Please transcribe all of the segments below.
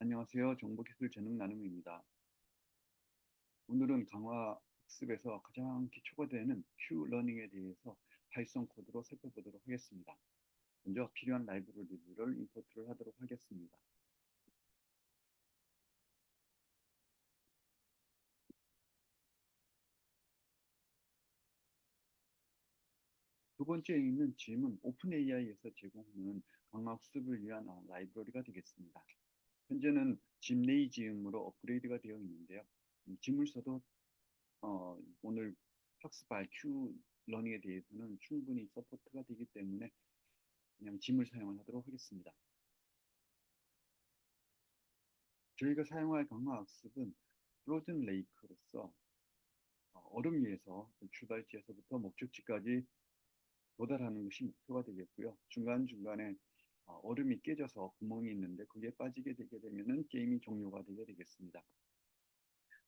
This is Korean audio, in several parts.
안녕하세요. 정보기술 재능 나눔입니다. 오늘은 강화 학습에서 가장 기초가 되는 Q러닝에 대해서 파이썬 코드로 살펴보도록 하겠습니다. 먼저 필요한 라이브러리들을 임포트를 하도록 하겠습니다. 두 번째에 있는 짐은 오픈AI에서 제공하는 강화 학습을 위한 라이브러리가 되겠습니다. 현재는 짐레이지움으로 업그레이드가 되어 있는데요. 짐을 써도 오늘 학습할 Q러닝에 대해서는 충분히 서포트가 되기 때문에 그냥 짐을 사용을 하도록 하겠습니다. 저희가 사용할 강화 학습은 프로즌 레이크로서 얼음 위에서 출발지에서부터 목적지까지 도달하는 것이 목표가 되겠고요. 중간중간에 얼음이 깨져서 구멍이 있는데 그게 빠지게 되게 되면은 게임이 종료가 되게 되겠습니다.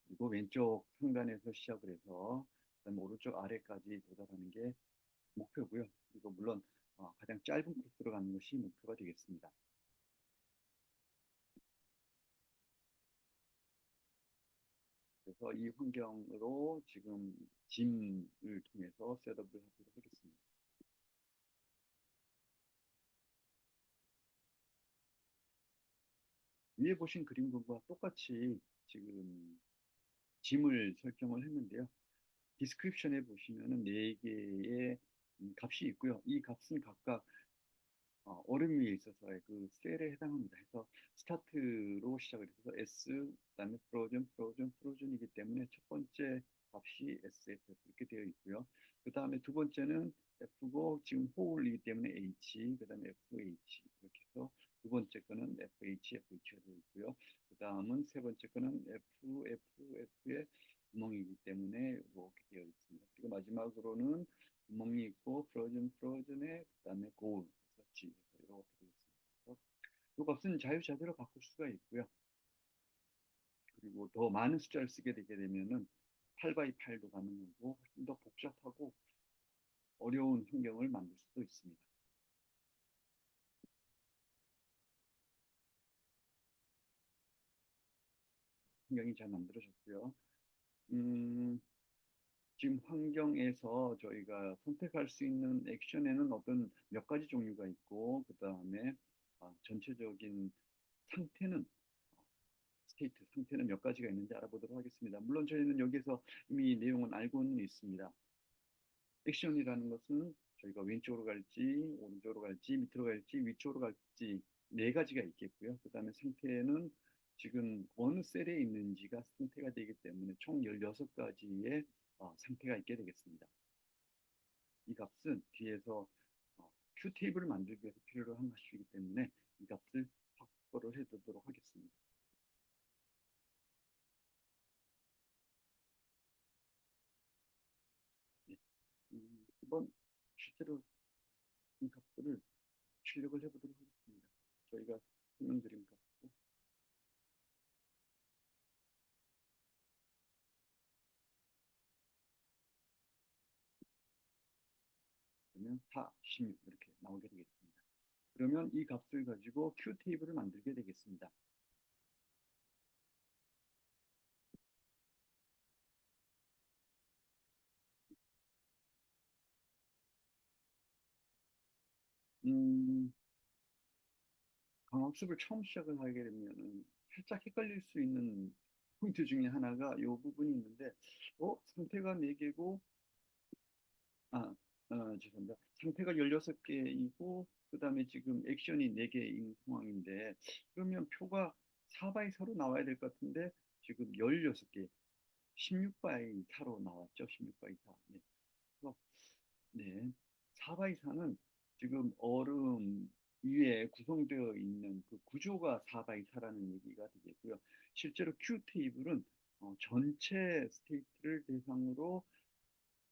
그리고 왼쪽 상단에서 시작을 해서 그다음에 오른쪽 아래까지 도달하는 게 목표고요. 그리고 물론 가장 짧은 코스로 가는 것이 목표가 되겠습니다. 그래서 이 환경으로 지금 짐을 통해서 셋업을 하도록 하겠습니다. 위에 보신 그림과 똑같이 지금 짐을 설정을 했는데요. 디스크립션에 보시면은 4개의 값이 있고요. 이 값은 각각 얼음 위에 있어서의 그 셀에 해당합니다. 해서 스타트로 시작을 해서 S, 그다음에 프로즌이기 때문에 첫 번째 값이 SF 이렇게 되어 있고요. 그 다음에 두 번째는 F고 지금 홀이기 때문에 H, 그 다음에 FH 이렇게 해서 두 번째 거는 FH가 되어 있고요. 그 다음은 세 번째 거는 FF의 구멍이기 때문에 이렇게 되어 있습니다. 그리고 마지막으로는 구멍이 있고 프로즌에 그다음에 고울 그래서 G 이렇게 되어 있습니다. 이 값은 자유자재로 바꿀 수가 있고요. 그리고 더 많은 숫자를 쓰게 되게 되면은 8x8도 가능하고 훨씬 더 복잡하고 어려운 환경을 만들 수도 있습니다. 환경이 잘 만들어졌고요. 음, 지금 환경에서 저희가 선택할 수 있는 액션에는 어떤 몇 가지 종류가 있고, 그 다음에 전체적인 상태는, 스테이트 상태는 몇 가지가 있는지 알아보도록 하겠습니다. 물론 저희는 여기서 이미 내용은 알고는 있습니다. 액션이라는 것은 저희가 왼쪽으로 갈지, 오른쪽으로 갈지, 밑으로 갈지, 위쪽으로 갈지 네 가지가 있겠고요. 그 다음에 상태는 지금 어느 셀에 있는지가 상태가 되기 때문에 총 16가지의 상태가 있게 되겠습니다. 이 값은 뒤에서 Q 테이블을 만들기 위해서 필요로 한 것이기 때문에 이 값을 확보를 해두도록 하겠습니다. 네. 한번 실제로 이 값들을 출력을 해보도록 하겠습니다. 저희가 설명드린 값도 그러면 4, 16 이렇게 나오게 되겠습니다. 그러면 이 값을 가지고 Q 테이블을 만들게 되겠습니다. 음, 강학습을 처음 시작을 하게 되면 살짝 헷갈릴 수 있는 포인트 중에 하나가 이 부분이 있는데, 상태가 4개고, 아, 죄송합니다. 상태가 16개이고, 그 다음에 지금 액션이 4개인 상황인데, 그러면 표가 4 x 4로 나와야 될 것 같은데, 지금 16개, 16 x 4로 나왔죠. 16 x 4. 네. 그래서 네. 4x4는 지금 얼음 위에 구성되어 있는 그 구조가 4x4라는 얘기가 되겠고요. 실제로 Q 테이블은 전체 스테이트를 대상으로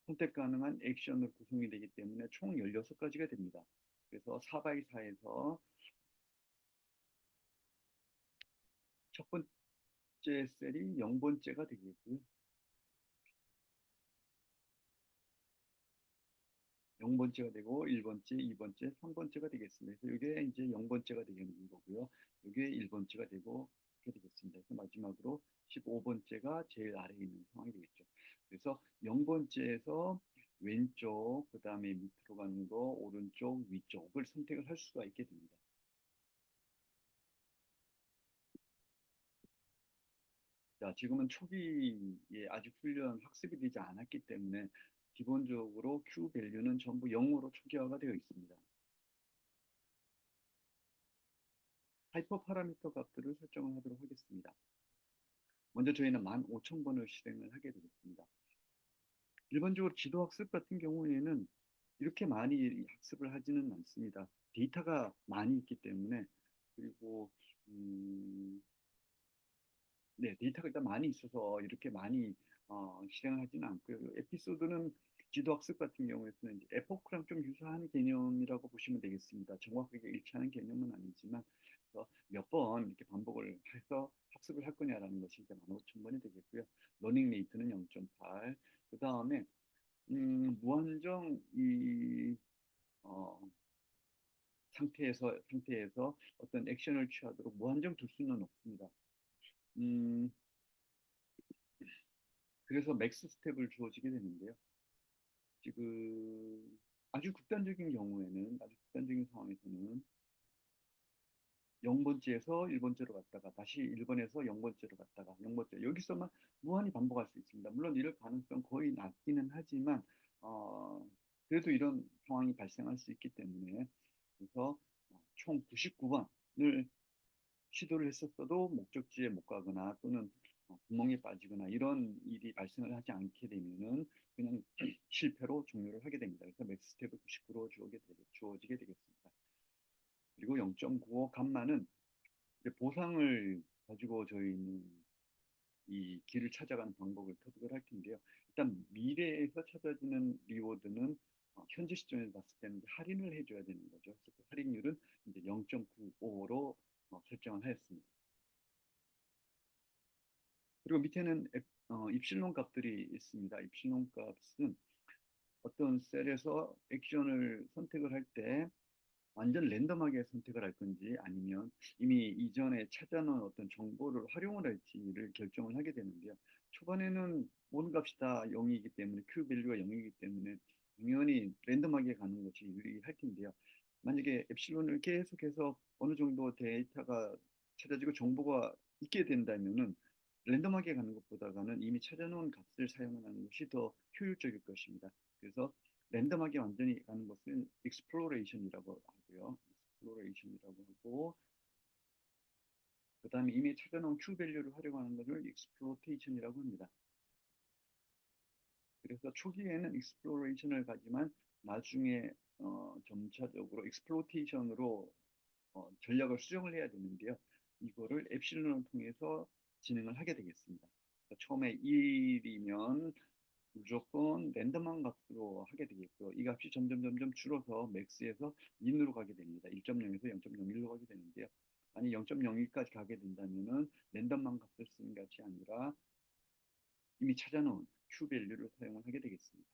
선택 가능한 액션으로 구성이 되기 때문에 총 16가지가 됩니다. 그래서 4x4에서 첫 번째 셀이 0번째가 되겠고요. 0번째가 되고 1번째, 2번째, 3번째가 되겠습니다. 그래서 이게 이제 0번째가 되는 거고요. 이게 1번째가 되고 이렇게 되겠습니다. 그래서 마지막으로 15번째가 제일 아래에 있는 상황이 되겠죠. 그래서 0번째에서 왼쪽, 그 다음에 밑으로 가는 거, 오른쪽, 위쪽을 선택을 할 수가 있게 됩니다. 자, 지금은 초기에 아직 훈련 학습이 되지 않았기 때문에 기본적으로 Q 밸류는 전부 0으로 초기화가 되어 있습니다. 하이퍼 파라미터 값들을 설정을 하도록 하겠습니다. 먼저 저희는 15,000번을 실행을 하게 되겠습니다. 일반적으로 지도 학습 같은 경우에는 이렇게 많이 학습을 하지는 않습니다. 데이터가 많이 있기 때문에. 그리고 네, 데이터가 일단 많이 있어서 이렇게 많이 실행을 하지는 않고요. 에피소드는 지도 학습 같은 경우에는 이제 에포크랑 좀 유사한 개념이라고 보시면 되겠습니다. 정확하게 일치하는 개념은 아니지만 몇 번 이렇게 반복을 해서 학습을 할 거냐라는 것이 이제 15,000번이 되겠고요. 러닝 레이트는 0.8. 그 다음에 무한정 이 어, 상태에서 어떤 액션을 취하도록 무한정 둘 수는 없습니다. 음, 그래서 맥스 스텝을 주어지게 되는데요. 지금 아주 극단적인 상황에서는 0번째에서 1번째로 갔다가 다시 1번에서 0번째로 갔다가 0번째 여기서만 무한히 반복할 수 있습니다. 물론 이럴 가능성 거의 낮기는 하지만 어, 그래도 이런 상황이 발생할 수 있기 때문에 그래서 총 99번을 시도를 했었어도 목적지에 못 가거나 또는 구멍에 빠지거나 이런 일이 발생을 하지 않게 되면은 그냥 실패로 종료를 하게 됩니다. 그래서 맥스 스텝을 99로 주어지게 되겠습니다. 그리고 0.95 감마는 이제 보상을 가지고 저희는 이 길을 찾아가는 방법을 터득을 할 텐데요. 일단 미래에서 찾아지는 리워드는 현재 시점에서 봤을 때는 이제 할인을 해줘야 되는 거죠. 그래서 그 할인율은 이제 0.95로 설정을 하였습니다. 그리고 밑에는 입실론 값들이 있습니다. 입실론 값은 어떤 셀에서 액션을 선택을 할 때 완전 랜덤하게 선택을 할 건지 아니면 이미 이전에 찾아놓은 어떤 정보를 활용을 할지를 결정을 하게 되는데요. 초반에는 모든 값이 다 0이기 때문에 Q 밸류가 0이기 때문에 당연히 랜덤하게 가는 것이 유리할 텐데요. 만약에 엡실론을 계속해서 어느 정도 데이터가 찾아지고 정보가 있게 된다면은 랜덤하게 가는 것보다는 이미 찾아놓은 값을 사용하는 것이 더 효율적일 것입니다. 그래서 랜덤하게 완전히 가는 것은 exploration이라고 하고요. exploration이라고 하고 그 다음에 이미 찾아놓은 Q 밸류를 활용하는 것을 exploitation이라고 합니다. 그래서 초기에는 exploration을 가지만 나중에 점차적으로 exploitation으로 전략을 수정을 해야 되는데요. 이거를 엡실론을 통해서 진행을 하게 되겠습니다. 그러니까 처음에 1이면 무조건 랜덤한 값으로 하게 되겠고요. 이 값이 점점 줄어서 맥스에서 민으로 가게 됩니다. 1.0에서 0.01로 가게 되는데요. 아니 0.01까지 가게 된다면은 랜덤한 값을 쓰는 것이 아니라 이미 찾아놓은 Q 밸류를 사용을 하게 되겠습니다.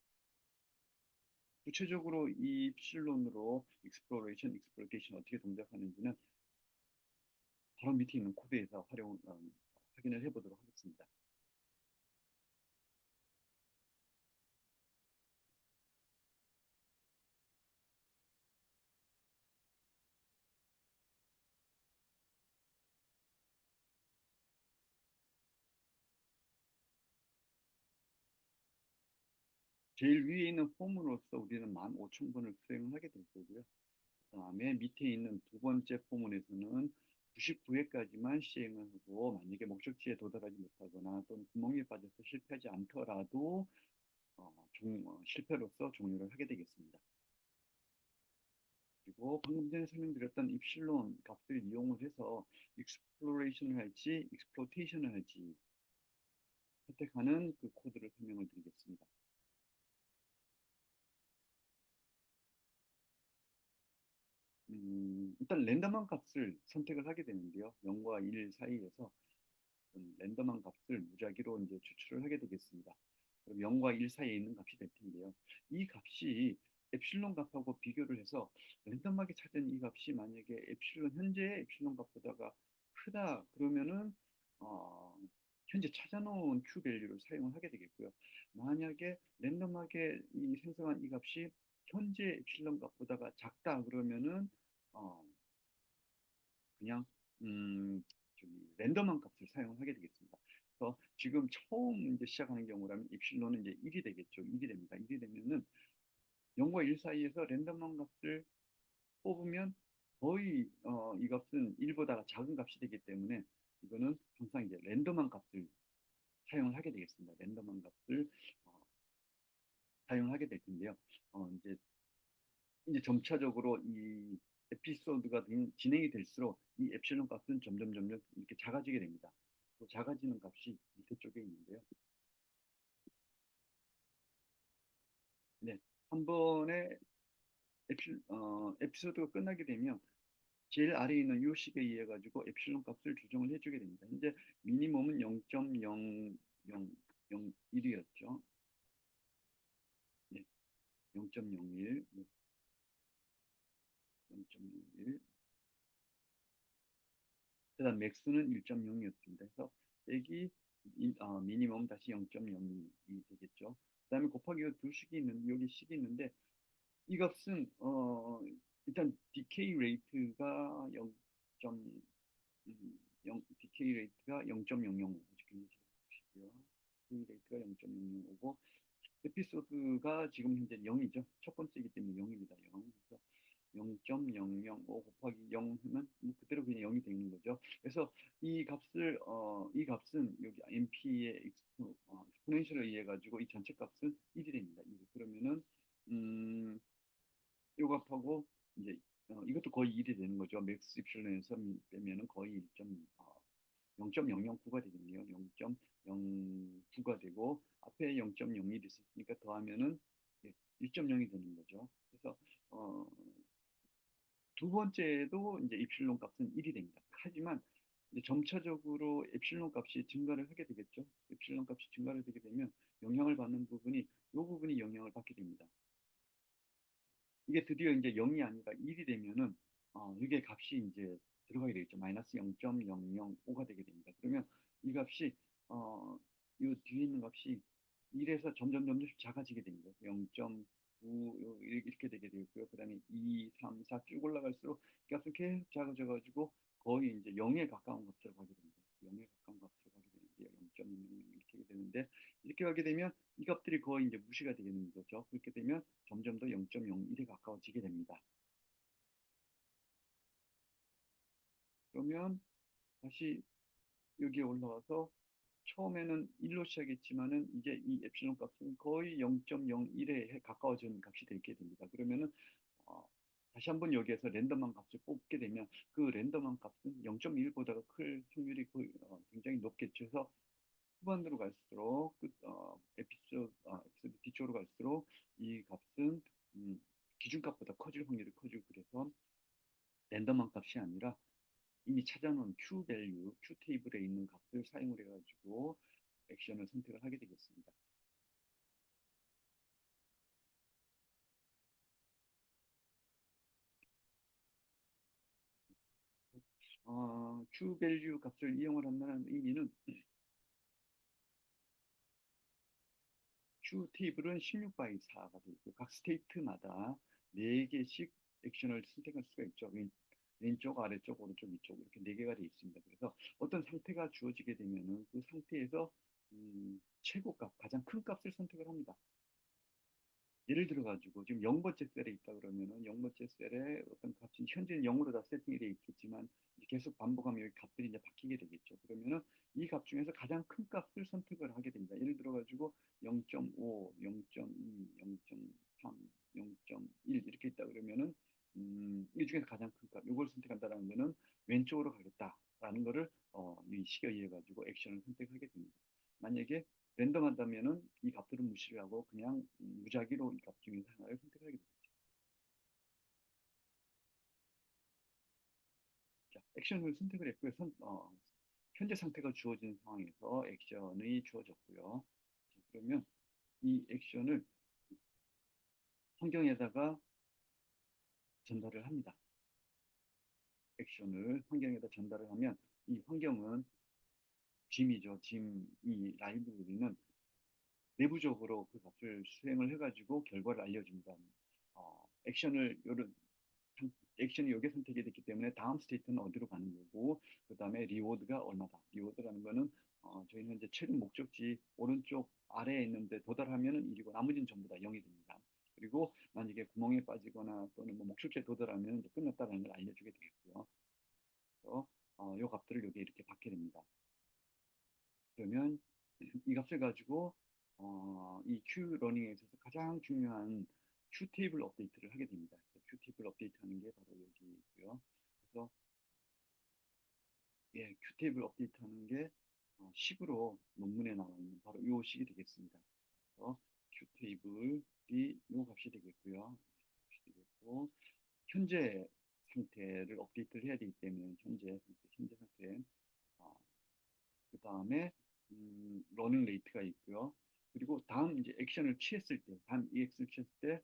구체적으로 이 실론으로 exploration, exploitation 어떻게 동작하는지는 바로 밑에 있는 코드에서 확인을 해보도록 하겠습니다. 제일 위에 있는 폼으로서 우리는 15,000번을 수행을 하게 될 거고요. 그 다음에 밑에 있는 두 번째 포문에서는 99회까지만 시행을 하고 만약에 목적지에 도달하지 못하거나 또는 구멍에 빠져서 실패하지 않더라도 실패로서 종료를 하게 되겠습니다. 그리고 방금 전에 설명드렸던 입실론 값을 이용을 해서 익스플로레이션을 할지 익스플로테이션을 할지 선택하는 그 코드를 설명을 드리겠습니다. 일단 랜덤한 값을 선택을 하게 되는데요. 0과 1 사이에서 랜덤한 값을 무작위로 이제 추출을 하게 되겠습니다. 그럼 0과 1 사이에 있는 값이 될 텐데요. 이 값이 엡실론 값하고 비교를 해서 랜덤하게 찾은 이 값이 만약에 현재의 엡실론 값보다가 크다 그러면은 어, 현재 찾아놓은 Q 밸류를 사용을 하게 되겠고요. 만약에 랜덤하게 이 생성한 이 값이 현재 엡실론 값보다가 작다 그러면은 어, 그냥 저기 랜덤한 값을 사용하게 되겠습니다. 그래서 지금 처음 이제 시작하는 경우라면 입실로는 이제 1이 되겠죠. 1이 됩니다. 1이 되면은 0과 1 사이에서 랜덤한 값을 뽑으면 거의 이 값은 1보다 작은 값이 되기 때문에 이거는 항상 이제 랜덤한 값을 사용을 하게 되겠습니다. 랜덤한 값을 어, 사용하게 될 텐데요. 이제 점차적으로 이 에피소드가 진행이 될수록 이 엡실론 값은 점점 이렇게 작아지게 됩니다. 또 작아지는 값이 밑에 쪽에 있는데요. 네, 한 번에 에피소드가 끝나게 되면 제일 아래에 있는 이 식에 의해 가지고 엡실론 값을 조정을 해주게 됩니다. 현재 미니멈은 0.0001이었죠. 네, 0.01, 0.01. 그다음 맥스는 1.0이었습니다. 그래서 빼기 미니멈 다시 0.02 되겠죠. 그다음에 곱하기 두 식이 있는 여기 식이 있는데 이 값은 일단 디케이 레이트가 0. 디케이 레이트가 0.005 보시고요. 디케이 레이트가 0.005고 에피소드가 지금 현재 0이죠. 첫 번째이기 때문에 0입니다. 0. 그래서 0.005 곱하기 0 하면 뭐 그대로 그냥 0이 되는 거죠. 그래서 이 값은 여기 MP의 익스포넨셜에 의해 가지고 이 전체 값은 1이 됩니다. 그러면은 음, 요 값하고 이제 이것도 거의 1이 되는 거죠. 맥스 입실론에서 빼면은 거의 0.009가 되겠네요. 0.09가 되고 앞에 0.01 있었으니까 더하면은 1.0이 되는 거죠. 그래서 어, 두 번째도 이제 입실론 값은 1이 됩니다. 하지만 이제 점차적으로 엡실론 값이 증가를 하게 되겠죠. 엡실론 값이 증가를 되게 되면 영향을 받는 부분이 이 부분이 영향을 받게 됩니다. 이게 드디어 이제 0이 아니라 1이 되면은 이게 값이 이제 들어가게 되겠죠. 마이너스 0.005가 되게 됩니다. 그러면 이 값이 이 뒤에 있는 값이 1에서 점점 작아지게 됩니다. 0.9 이렇게 되게 되고요. 그다음에 2, 3, 4 쭉 올라갈수록 이 값은 계속 작아져 가지고 거의 이제 0에 가까운 값으로 가게 됩니다. 0에 가까운 값으로 가게 되는데 0.00 이렇게 되는데 이렇게 가게 되면 이 값들이 거의 이제 무시가 되는 거죠. 그렇게 되면 점점 더 0.01에 가까워지게 됩니다. 그러면 다시 여기에 올라와서 처음에는 1로 시작했지만은 이제 이 엡실론 값은 거의 0.01에 가까워지는 값이 되게 됩니다. 그러면은 어, 다시 한번 여기에서 랜덤한 값을 뽑게 되면 그 랜덤한 값은 0.1보다가 클 확률이 굉장히 높겠죠. 그래서 후반으로 갈수록 에피소드 뒤쪽으로 갈수록 이 값은 음, 기준값보다 커질 확률이 커지고 그래서 랜덤한 값이 아니라 이미 찾아놓은 Q 밸류, Q 테이블에 있는 값을 사용을 해가지고 액션을 선택을 하게 되겠습니다. Q 밸류 값을 이용을 한다는 의미는 Q 테이블은 16바이 4가 되고 각 스테이트마다 4개씩 액션을 선택할 수가 있죠. 왼쪽, 아래쪽, 오른쪽, 위쪽 이렇게 4개가 되어 있습니다. 그래서 어떤 상태가 주어지게 되면은 그 상태에서 최고값, 가장 큰 값을 선택을 합니다. 예를 들어 가지고 지금 0번째 셀에 있다 그러면은 0번째 셀에 어떤 값이 현재는 0으로 다 세팅이 되어 있겠지만 계속 반복하면 여기 값들이 이제 바뀌게 되겠죠. 그러면은 이 값 중에서 가장 큰 값을 선택을 하게 됩니다. 예를 들어 가지고 0.5, 0.2, 0.3, 0.1 이렇게 있다 그러면은 이 중에서 가장 큰 값, 이걸 선택한다라는 거는 왼쪽으로 가겠다라는 거를 이 식에 의해 가지고 액션을 선택하게 됩니다. 만약에 랜덤한다면은 이 값들은 무시를 하고 그냥 무작위로 이 값 중에서 하나를 선택하게 됩니다. 자, 액션을 선택을 했고요. 현재 상태가 주어진 상황에서 액션이 주어졌고요. 자, 그러면 이 액션을 환경에다가 전달을 합니다. 액션을 환경에다 전달을 하면 이 환경은 짐이죠. 짐, 이 라이브러리는 내부적으로 그 값을 수행을 해가지고 결과를 알려줍니다. 액션을 요런 액션이 요게 선택이 됐기 때문에 다음 스테이트는 어디로 가는 거고 그 다음에 리워드가 얼마다. 리워드라는 거는 저희 현재 최근 목적지 오른쪽 아래에 있는데 도달하면은 1이고 나머지는 전부 다 0이 됩니다. 그리고 만약에 구멍에 빠지거나 또는 뭐 목적지에 도달하면 이제 끝났다는 걸 알려주게 되겠고요. 그래서 요 값들을 여기 이렇게 받게 됩니다. 그러면 이 값을 가지고 이 Q 러닝에 있어서 가장 중요한 Q 테이블 업데이트를 하게 됩니다. Q 테이블 업데이트 하는 게 바로 여기 있고요. 그래서 예, Q 테이블 업데이트 하는 게 식으로 논문에 나와 있는 바로 이 식이 되겠습니다. 그래서 Q 테이블이 이 값이 되겠고요. 값이 되겠고 현재 상태를 업데이트를 해야 되기 때문에 현재 상태 어, 그 다음에 러닝 레이트가 있고요. 그리고 다음 이제 액션을 취했을 때, 다음 EX를 취했을 때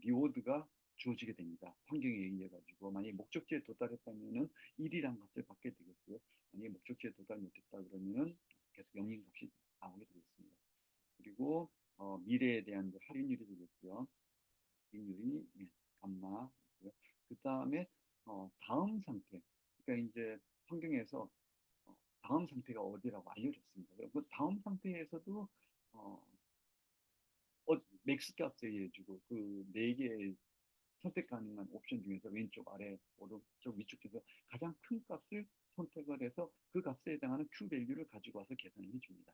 리워드가 주어지게 됩니다. 환경에 의해 가지고 만약에 목적지에 도달했다면은 1이라는 값을 받게 되겠고요. 만약에 목적지에 도달 못했다 그러면은 계속 0인 값이 나오게 되겠습니다. 그리고 미래에 대한 할인율이 되겠고요. 할인율이 예, 감마 있고요. 그 다음에 다음 상태, 그러니까 이제 환경에서 다음 상태가 어디라고 알려줬습니다. 그 다음 상태에서도 어, 맥스 값을 해주고 그 네 개의 선택 가능한 옵션 중에서 왼쪽 아래 오른쪽 위쪽 중에서 가장 큰 값을 선택을 해서 그 값에 해당하는 Q 밸류를 가지고 와서 계산을 해줍니다.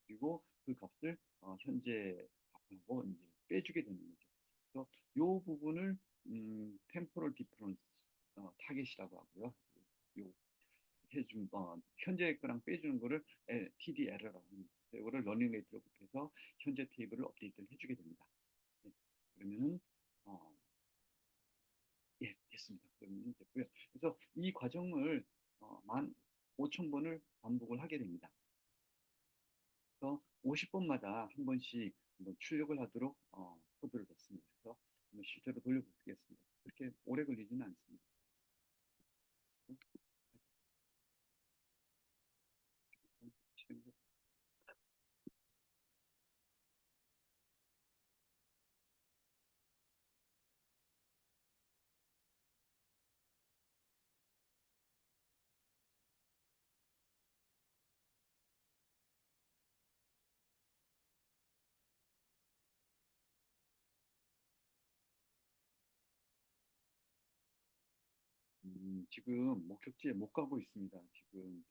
그리고 그 값을 현재 값하고 이제 빼주게 되는 거죠. 그래서 이 부분을 temporal difference 타겟이라고 하고요. 요 해준 현재 거랑 빼주는 거를 TDL이라고 합니다. 이거를 러닝 레이트로 곱해서 현재 테이블을 업데이트를 해주게 됩니다. 네. 그러면은 어, 예, 됐습니다. 그러면 됐고요. 그래서 이 과정을 15,000번을 반복을 하게 됩니다. 그래서 50번마다 한 번씩 한번 출력을 하도록 코드를 넣습니다. 그래서 한번 실제로 돌려보겠습니다. 그렇게 오래 걸리지는 않습니다. 지금 목적지에 못 가고 있습니다. 지금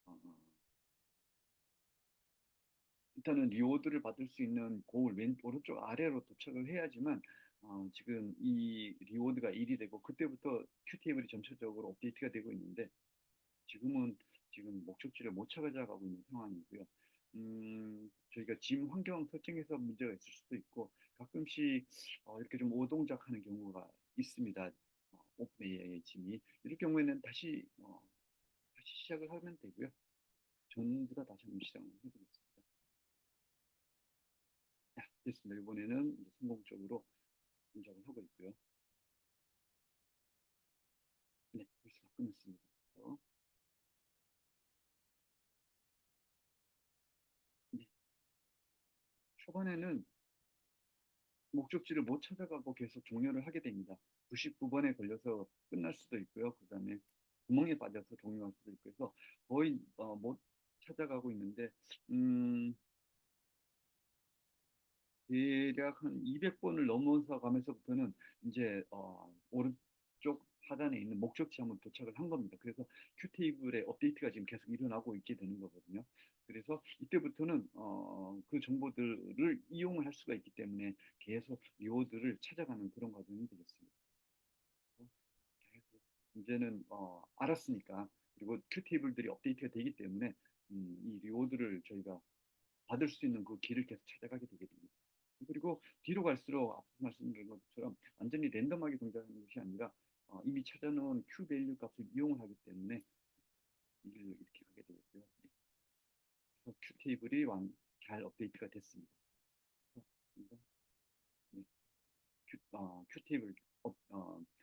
어, 일단은 리워드를 받을 수 있는 고을 오른쪽 아래로 도착을 해야지만 지금 이 리워드가 1이 되고 그때부터 큐 테이블이 전체적으로 업데이트가 되고 있는데 지금은 지금 목적지를 못 찾아가고 있는 상황이고요. 저희가 짐 환경 설정에서 문제가 있을 수도 있고 가끔씩 이렇게 좀 오동작하는 경우가 있습니다. 오픈 AI의 짐이 이럴 경우에는 다시 시작을 하면 되고요. 전부 다 다시 한번 시작을 해보겠습니다. 자, 됐습니다. 이번에는 이제 성공적으로 동작을 하고 있고요. 네, 벌써 다 끝났습니다. 네, 초반에는 목적지를 못 찾아가고 계속 종료를 하게 됩니다. 99번에 걸려서 끝날 수도 있고요. 그 다음에 구멍에 빠져서 종료할 수도 있고 해서 거의 못 찾아가고 있는데 대략 한 200번을 넘어서 가면서부터는 이제 오른쪽 하단에 있는 목적지 한번 도착을 한 겁니다. 그래서 큐테이블의 업데이트가 지금 계속 일어나고 있게 되는 거거든요. 그래서 이때부터는 그 정보들을 이용을 할 수가 있기 때문에 계속 리워드를 찾아가는 그런 과정이 되겠습니다. 계속 이제는 알았으니까 그리고 큐테이블들이 업데이트가 되기 때문에 이 리워드를 저희가 받을 수 있는 그 길을 계속 찾아가게 되게 됩니다. 그리고 뒤로 갈수록 앞서 말씀드린 것처럼 완전히 랜덤하게 동작하는 것이 아니라 이미 찾아놓은 Q 밸류 값을 이용을 하기 때문에 이 길로 이렇게 가게 되겠고요. 그래서 Q 테이블이 잘 업데이트가 됐습니다. 그래서, 네, Q 테이블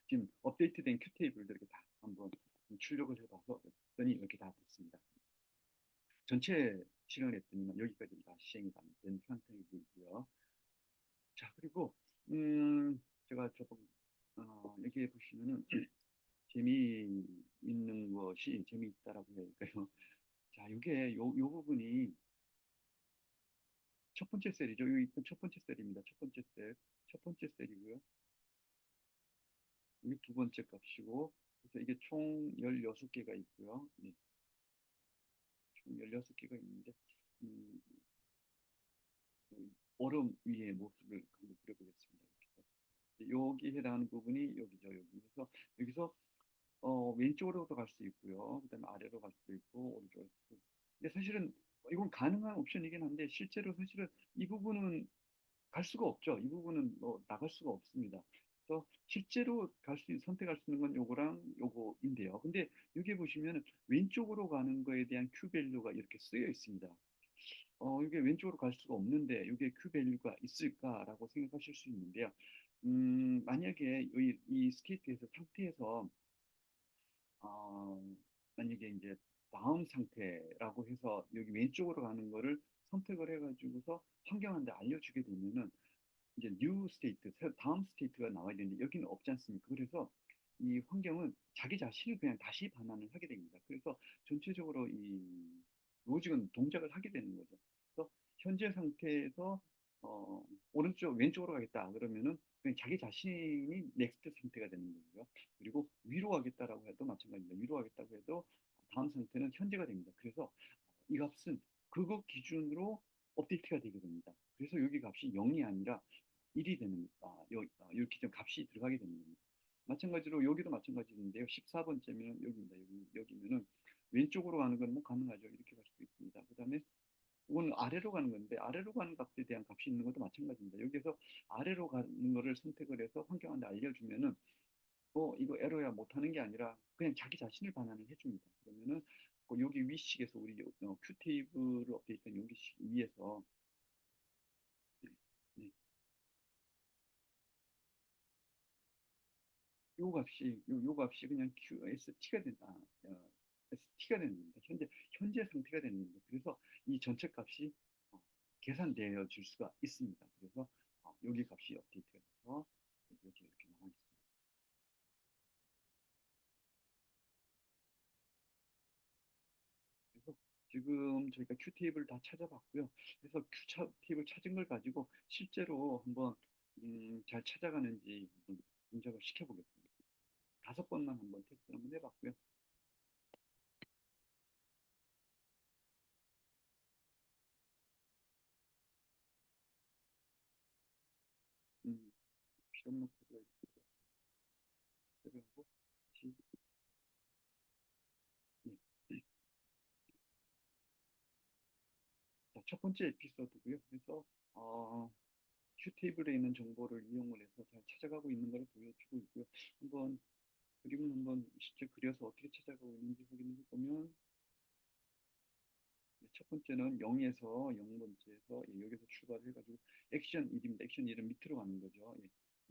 지금 업데이트된 Q 테이블들 이렇게 다 한번 출력을 해봐서 했더니 이렇게 다 됐습니다. 전체 실행을 했더니 여기까지 다 시행이 된 상태이고요. 자, 그리고 제가 조금 여기에 보시면은 재미있는 것이 재미있다라고 해야 할까요? 자, 이게 요 부분이 첫 번째 셀이죠. 여기 있던 첫 번째 셀입니다. 첫 번째 셀, 첫 번째 셀이고요. 이게 두 번째 값이고, 그래서 이게 총 16개가 있고요. 네, 총 16개가 있는데, 음, 얼음 위의 모습을 한번 그려보겠습니다. 여기 해당하는 부분이 여기죠. 여기. 그래서 여기서 왼쪽으로도 갈 수 있고요. 그다음에 아래로 갈 수도 있고 오른쪽으로. 근데 사실은 이건 가능한 옵션이긴 한데 실제로 사실은 이 부분은 갈 수가 없죠. 이 부분은 뭐 나갈 수가 없습니다. 그래서 실제로 선택할 수 있는 건 요거랑 요거인데요. 근데 여기 보시면 왼쪽으로 가는 거에 대한 Q 밸류가 이렇게 쓰여 있습니다. 이게 왼쪽으로 갈 수가 없는데 이게 Q 밸류가 있을까라고 생각하실 수 있는데요. 만약에 이 스테이트에서 상태에서 어, 만약에 이제 다음 상태라고 해서 여기 왼쪽으로 가는 거를 선택을 해가지고서 환경한테 알려주게 되면은 이제 뉴 스테이트, 다음 스테이트가 나와야 되는데 여기는 없지 않습니까? 그래서 이 환경은 자기 자신을 그냥 다시 반환을 하게 됩니다. 그래서 전체적으로 이 로직은 동작을 하게 되는 거죠. 그래서 현재 상태에서 오른쪽, 왼쪽으로 가겠다 그러면은 그냥 자기 자신이 넥스트 상태가 되는 거고요. 그리고 위로 가겠다라고 해도 마찬가지입니다. 위로 가겠다고 해도 다음 상태는 현재가 됩니다. 그래서 이 값은 그거 기준으로 업데이트가 되게 됩니다. 그래서 여기 값이 0이 아니라 1이 되는, 이렇게 좀 값이 들어가게 되는 겁니다. 마찬가지로 여기도 마찬가지인데요. 14번째면 여기입니다. 여기면은 왼쪽으로 가는 건 뭐 가능하죠. 이렇게 갈 수도 있습니다. 그 다음에 이거는 아래로 가는 건데 아래로 가는 값에 대한 값이 있는 것도 마찬가지입니다. 여기서 아래로 가는 거를 선택을 해서 환경한테 알려주면은 이거 에러야 못하는 게 아니라 그냥 자기 자신을 반환을 해줍니다. 그러면은 여기 위식에서 우리 큐 테이블을 업데이트한 여기 위에서 네, 네. 요 값이 그냥 ST가 된다. ST가 되는 겁니다. 현재 상태가 되는 겁니다. 그래서 이 전체 값이 계산되어 줄 수가 있습니다. 그래서 여기 값이 업데이트가 돼서 여기 이렇게 나와 있습니다. 그래서 지금 저희가 큐 테이블 다 찾아봤고요. 그래서 테이블 찾은 걸 가지고 실제로 한번 잘 찾아가는지 한번 분석을 시켜보겠습니다. 5번만 한번 테스트 한번 해봤고요. 음, 실험 코드가 있고 다시 네. 자, 첫 번째 에피소드고요. 그래서 큐 테이블에 있는 정보를 이용을 해서 잘 찾아가고 있는 것을 보여주고 있고요. 한번 그림을 한번 실제 그려서 어떻게 찾아가고 있는지 확인해 보면 첫 번째는 0에서 0번째에서 여기서 출발을 해가지고 액션 1입니다. 액션 1은 밑으로 가는 거죠.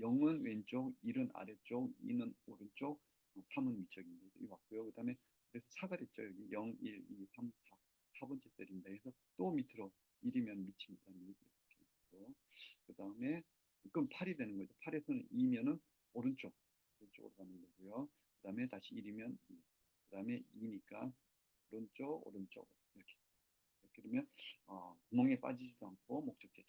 0은 왼쪽, 1은 아래쪽, 2는 오른쪽, 3은 위쪽입니다. 여기 왔고요. 그 다음에 그래서 4가 됐죠. 여기 0, 1, 2, 3, 4. 4번째 셀입니다. 그래서 또 밑으로 1이면 밑입니다. 그 다음에 그럼 8이 되는 거죠. 8에서는 2면은 오른쪽으로 가는 거고요. 그 다음에 다시 1이면 2. 그 다음에 2니까 오른쪽, 오른쪽 이렇게. 이렇게 되면 구멍에 빠지지도 않고 목적지에